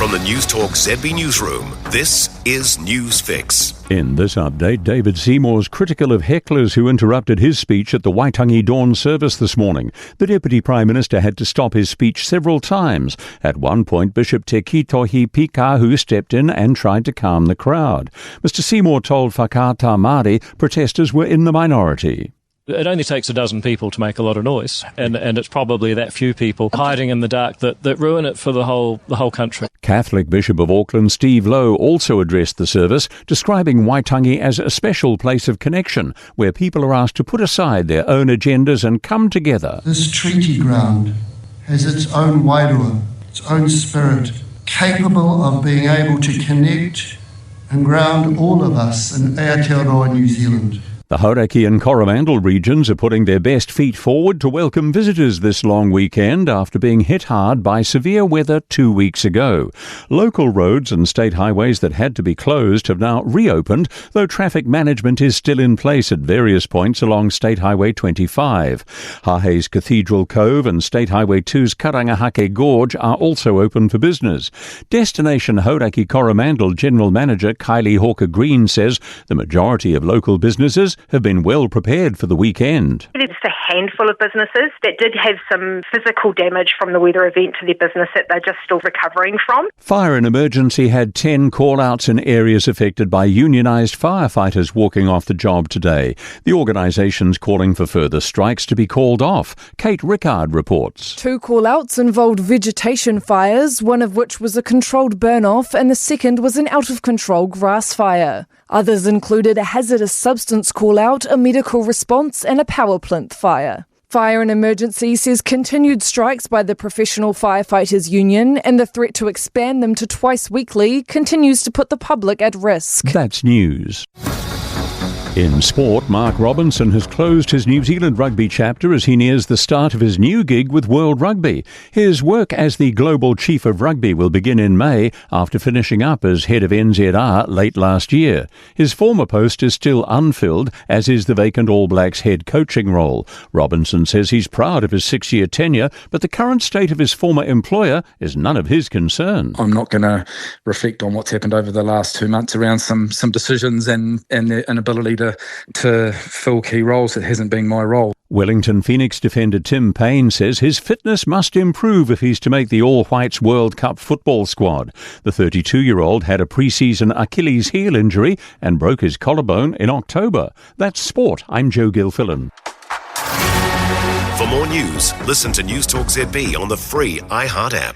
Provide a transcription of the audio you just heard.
From the Newstalk ZB newsroom, this is News Fix. In this update, David Seymour's critical of hecklers who interrupted his speech at the Waitangi Dawn service this morning. The Deputy Prime Minister had to stop his speech several times. At one point, Bishop Te Kitohi Pikahu stepped in and tried to calm the crowd. Mr Seymour told Whakaata Māori protesters were in the minority. It only takes a dozen people to make a lot of noise, and it's probably that few people hiding in the dark that ruin it for the whole country. Catholic Bishop of Auckland Steve Lowe also addressed the service, describing Waitangi as a special place of connection, where people are asked to put aside their own agendas and come together. This treaty ground has its own wairua, its own spirit, capable of being able to connect and ground all of us in Aotearoa, New Zealand. The Hauraki and Coromandel regions are putting their best feet forward to welcome visitors this long weekend after being hit hard by severe weather 2 weeks ago. Local roads and state highways that had to be closed have now reopened, though traffic management is still in place at various points along State Highway 25. Hahei's Cathedral Cove and State Highway 2's Karangahake Gorge are also open for business. Destination Hauraki Coromandel General Manager Kylie Hawker-Green says the majority of local businesses have been well prepared for the weekend. There's a handful of businesses that did have some physical damage from the weather event to their business that they're just still recovering from. Fire and Emergency had 10 call-outs in areas affected by unionised firefighters walking off the job today. The organisation's calling for further strikes to be called off. Kate Rickard reports. 2 call-outs involved vegetation fires, one of which was a controlled burn-off and the second was an out-of-control grass fire. Others included a hazardous substance call-out, a medical response and a power plant fire. Fire and Emergency says continued strikes by the Professional Firefighters Union and the threat to expand them to twice weekly continues to put the public at risk. That's news. In sport, Mark Robinson has closed his New Zealand rugby chapter as he nears the start of his new gig with World Rugby. His work as the Global Chief of Rugby will begin in May after finishing up as head of NZR late last year. His former post is still unfilled, as is the vacant All Blacks head coaching role. Robinson says he's proud of his 6-year tenure, but the current state of his former employer is none of his concern. I'm not going to reflect on what's happened over the last 2 months around some decisions and the inability to fill key roles. It hasn't been my role. Wellington Phoenix defender Tim Payne says his fitness must improve if he's to make the All Whites World Cup football squad. The 32-year-old had a pre-season Achilles heel injury and broke his collarbone in October. That's sport. I'm Joe Gilfillan. For more news, listen to Newstalk ZB on the free iHeart app.